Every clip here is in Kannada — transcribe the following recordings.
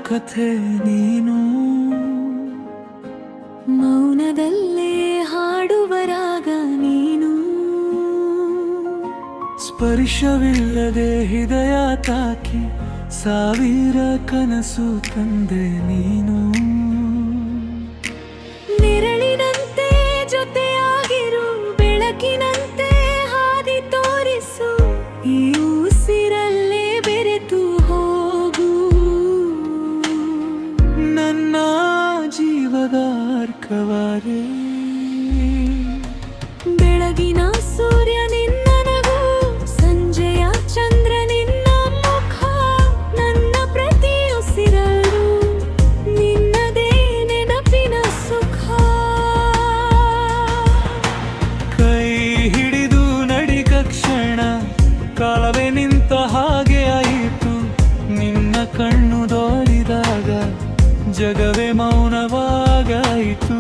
ಕಥೆ ನೀನು, ಮೌನದಲ್ಲೇ ಹಾಡುವ ರಾಗ ನೀನು, ಸ್ಪರ್ಶವಿಲ್ಲದೆ ಹೃದಯ ತಾಕಿ ಸಾವಿರ ಕನಸು ತಂದೆ ನೀನು. ನಿರಳಿನಂತೆ ಜೊತೆಯಾಗಿರು, ಬೆಳಕಿನಂತೆ ಹಾದಿ ತೋರಿಸು, ಈ ಉಸಿರಲ್ಲೇ ಬೆರೆತು ಹೋಗು. ನನ್ನ ಜೀವದ ಅರ್ಕವಾರೆ, ಬೆಳಗಿನ ಸೂರ್ಯ ನಿನ್ನ ನಗು, ಸಂಜೆಯ ಚಂದ್ರ ನಿನ್ನ ಮುಖ, ನನ್ನ ಪ್ರತಿ ಉಸಿರಲ್ಲೂ ನಿನ್ನದೇ ನೆನಪಿನ ಸುಖ. ಕೈ ಹಿಡಿದು ನಡಿಕ ಕ್ಷಣ ಕಾಲವೇ ನಿಂತ ಹಾಗೆ ಆಯಿತು, ನಿನ್ನ ಕಣ್ಣು ದೋರಿದಾಗ ಜಗವೇ ಮೌನವಾಗಾಯಿತು.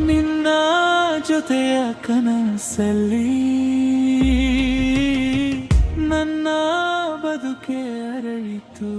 ನಿನ್ನ ಜೊತೆಯ ಕನಸಲ್ಲಿ ನನ್ನ ಬದುಕೆ ಅರಳಿತು.